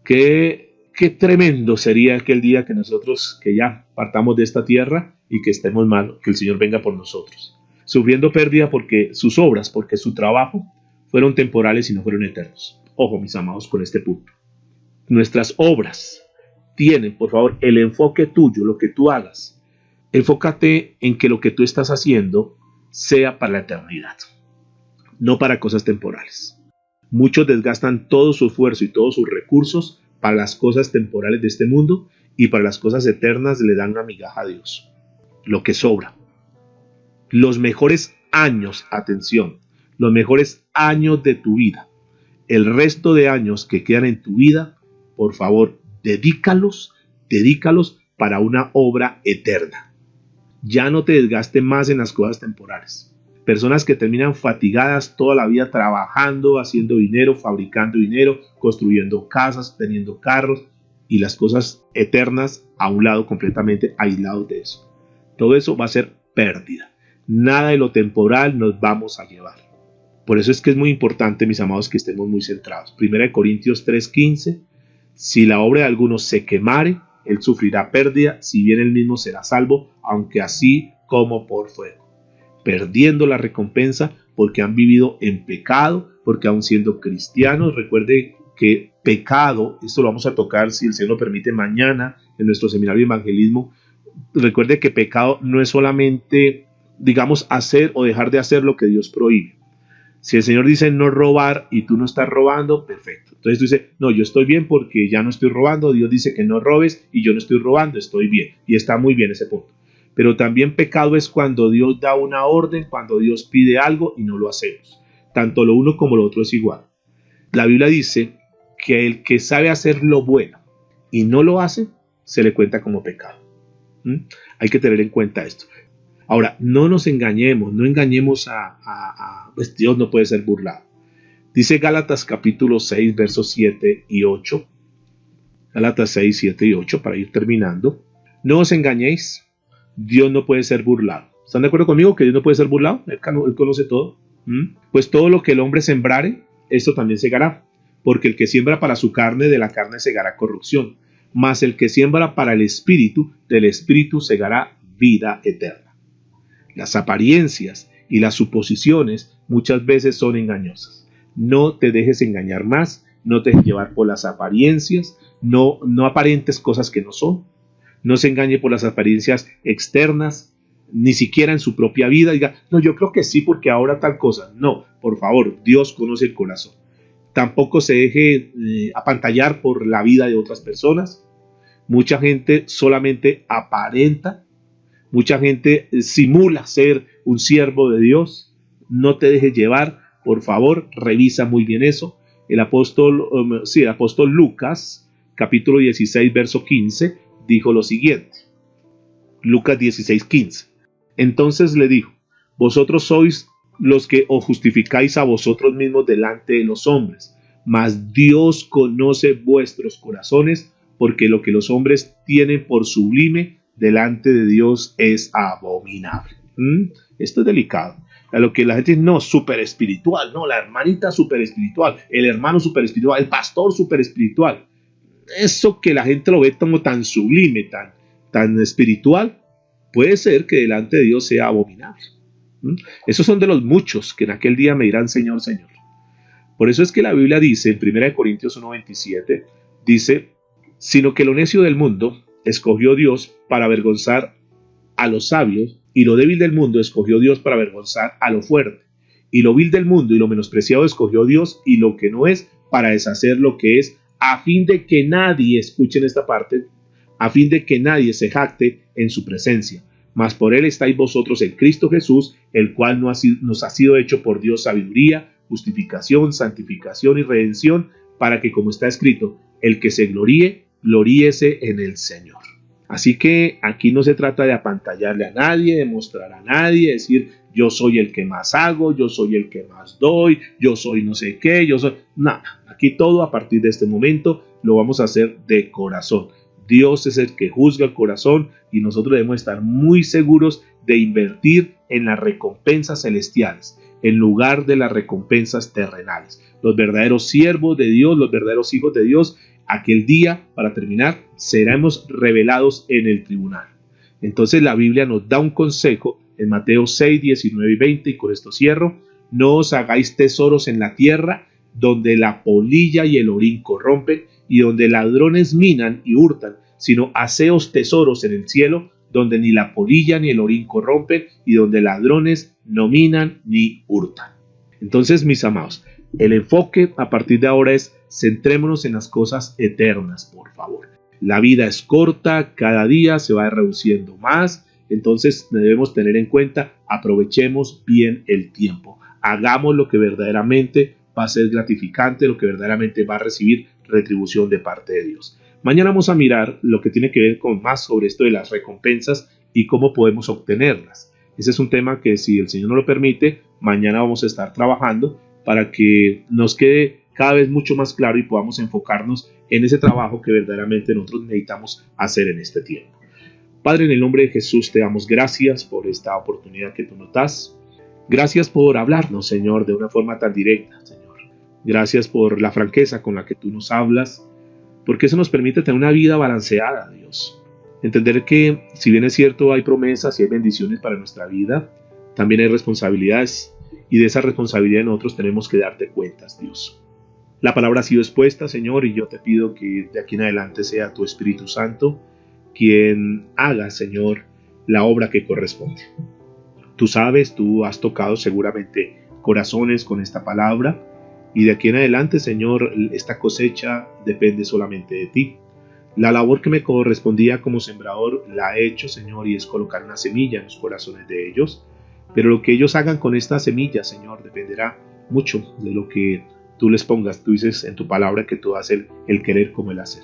qué tremendo sería aquel día que nosotros, que ya partamos de esta tierra y que estemos mal, que el Señor venga por nosotros, sufriendo pérdida porque sus obras, porque su trabajo fueron temporales y no fueron eternos. Ojo, mis amados, con este punto. Nuestras obras tienen, por favor, el enfoque tuyo, lo que tú hagas. Enfócate en que lo que tú estás haciendo sea para la eternidad, no para cosas temporales. Muchos desgastan todo su esfuerzo y todos sus recursos para las cosas temporales de este mundo, y para las cosas eternas le dan una migaja a Dios, lo que sobra. Los mejores años, atención, los mejores años de tu vida, el resto de años que quedan en tu vida, por favor, dedícalos para una obra eterna. Ya no te desgastes más en las cosas temporales. Personas que terminan fatigadas toda la vida trabajando, haciendo dinero, fabricando dinero, construyendo casas, teniendo carros, y las cosas eternas a un lado, completamente aislados de eso. Todo eso va a ser pérdida. Nada de lo temporal nos vamos a llevar. Por eso es que es muy importante, mis amados, que estemos muy centrados. 1 Corintios 3:15. Si la obra de alguno se quemare, él sufrirá pérdida, si bien él mismo será salvo, aunque así como por fuego. Perdiendo la recompensa porque han vivido en pecado, porque aun siendo cristianos, recuerde que pecado, esto lo vamos a tocar, si el Señor lo permite, mañana en nuestro seminario de evangelismo. Recuerde que pecado no es solamente, digamos, hacer o dejar de hacer lo que Dios prohíbe. Si el Señor dice no robar y tú no estás robando, perfecto. Entonces tú dices, no, yo estoy bien porque ya no estoy robando. Dios dice que no robes y yo no estoy robando, estoy bien. Y está muy bien ese punto. Pero también pecado es cuando Dios da una orden, cuando Dios pide algo y no lo hacemos. Tanto lo uno como lo otro es igual. La Biblia dice que el que sabe hacer lo bueno y no lo hace, se le cuenta como pecado. Hay que tener en cuenta esto. Ahora, no nos engañemos, no engañemos pues Dios no puede ser burlado. Dice Gálatas capítulo 6, versos 7 y 8. Gálatas 6, 7 y 8, para ir terminando. No os engañéis, Dios no puede ser burlado. ¿Están de acuerdo conmigo que Dios no puede ser burlado? Él conoce todo. Pues todo lo que el hombre sembrare, esto también segará. Porque el que siembra para su carne, de la carne segará corrupción. Mas el que siembra para el espíritu, del espíritu segará vida eterna. Las apariencias y las suposiciones muchas veces son engañosas. No te dejes engañar más, no te dejes llevar por las apariencias, no aparentes cosas que no son. No se engañe por las apariencias externas, ni siquiera en su propia vida. Diga, no, yo creo que sí porque ahora tal cosa. No, por favor, Dios conoce el corazón. Tampoco se deje apantallar por la vida de otras personas. Mucha gente solamente aparenta. Mucha gente simula ser un siervo de Dios. No te dejes llevar, por favor, revisa muy bien eso. El apóstol Lucas, capítulo 16, verso 15, dijo lo siguiente. Lucas 16, 15. Entonces le dijo, vosotros sois los que os justificáis a vosotros mismos delante de los hombres, mas Dios conoce vuestros corazones, porque lo que los hombres tienen por sublime delante de Dios es abominable. Esto es delicado. A lo que la gente dice, no, súper espiritual, no, la hermanita súper espiritual, el hermano súper espiritual, el pastor súper espiritual. Eso que la gente lo ve como tan sublime, tan espiritual, puede ser que delante de Dios sea abominable. Esos son de los muchos que en aquel día me dirán Señor, Señor. Por eso es que la Biblia dice en 1 Corintios 1:27, dice, sino que lo necio del mundo escogió Dios para avergonzar a los sabios, y lo débil del mundo escogió Dios para avergonzar a lo fuerte, y lo vil del mundo y lo menospreciado escogió Dios, y lo que no es, para deshacer lo que es, a fin de que nadie, escuchen esta parte, a fin de que nadie se jacte en su presencia. Mas por él estáis vosotros en Cristo Jesús, el cual nos ha sido hecho por Dios sabiduría, justificación, santificación y redención, para que, como está escrito, el que se gloríe, gloríese en el Señor. Así que aquí no se trata de apantallarle a nadie, de mostrar a nadie, decir yo soy el que más hago, yo soy el que más doy, yo soy no sé qué, yo soy... Nada, aquí todo a partir de este momento lo vamos a hacer de corazón. Dios es el que juzga el corazón y nosotros debemos estar muy seguros de invertir en las recompensas celestiales en lugar de las recompensas terrenales. Los verdaderos siervos de Dios, los verdaderos hijos de Dios, aquel día, para terminar, seremos revelados en el tribunal. Entonces la Biblia nos da un consejo en Mateo 6, 19 y 20, y con esto cierro: no os hagáis tesoros en la tierra, donde la polilla y el orín corrompen, y donde ladrones minan y hurtan, sino haceos tesoros en el cielo, donde ni la polilla ni el orín corrompen, y donde ladrones no minan ni hurtan. Entonces, mis amados, el enfoque a partir de ahora es: centrémonos en las cosas eternas, por favor. La vida es corta, cada día se va reduciendo más, entonces debemos tener en cuenta, aprovechemos bien el tiempo, hagamos lo que verdaderamente va a ser gratificante, lo que verdaderamente va a recibir retribución de parte de Dios. Mañana vamos a mirar lo que tiene que ver con más sobre esto de las recompensas y cómo podemos obtenerlas. Ese es un tema que, si el Señor nos lo permite, mañana vamos a estar trabajando para que nos quede cada vez mucho más claro y podamos enfocarnos en ese trabajo que verdaderamente nosotros necesitamos hacer en este tiempo. Padre, en el nombre de Jesús te damos gracias por esta oportunidad que tú nos das. Gracias por hablarnos, Señor, de una forma tan directa, Señor. Gracias por la franqueza con la que tú nos hablas, porque eso nos permite tener una vida balanceada, Dios. Entender que, si bien es cierto, hay promesas y hay bendiciones para nuestra vida, también hay responsabilidades, y de esa responsabilidad nosotros tenemos que darte cuentas, Dios. La palabra ha sido expuesta, Señor, y yo te pido que de aquí en adelante sea tu Espíritu Santo quien haga, Señor, la obra que corresponde. Tú sabes, tú has tocado seguramente corazones con esta palabra, y de aquí en adelante, Señor, esta cosecha depende solamente de ti. La labor que me correspondía como sembrador la he hecho, Señor, y es colocar una semilla en los corazones de ellos. Pero lo que ellos hagan con esta semilla, Señor, dependerá mucho de lo que tú les pongas. Tú dices en tu palabra que tú haces el querer como el hacer.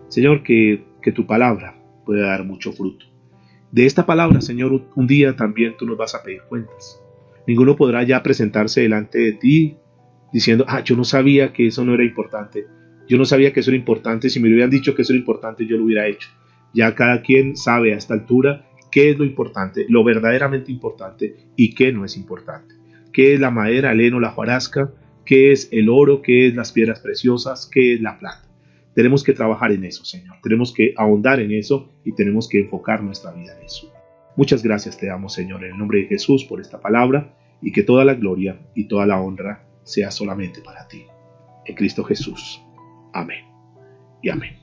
Señor, que tu palabra pueda dar mucho fruto. De esta palabra, Señor, un día también tú nos vas a pedir cuentas. Ninguno podrá ya presentarse delante de ti diciendo, yo no sabía que eso no era importante. Yo no sabía que eso era importante. Si me hubieran dicho que eso era importante, yo lo hubiera hecho. Ya cada quien sabe a esta altura qué es lo importante, lo verdaderamente importante y qué no es importante. ¿Qué es la madera, el heno, la hojarasca? ¿Qué es el oro? ¿Qué es las piedras preciosas? ¿Qué es la plata? Tenemos que trabajar en eso, Señor. Tenemos que ahondar en eso y tenemos que enfocar nuestra vida en eso. Muchas gracias te damos, Señor, en el nombre de Jesús por esta palabra, y que toda la gloria y toda la honra sea solamente para ti. En Cristo Jesús. Amén y amén.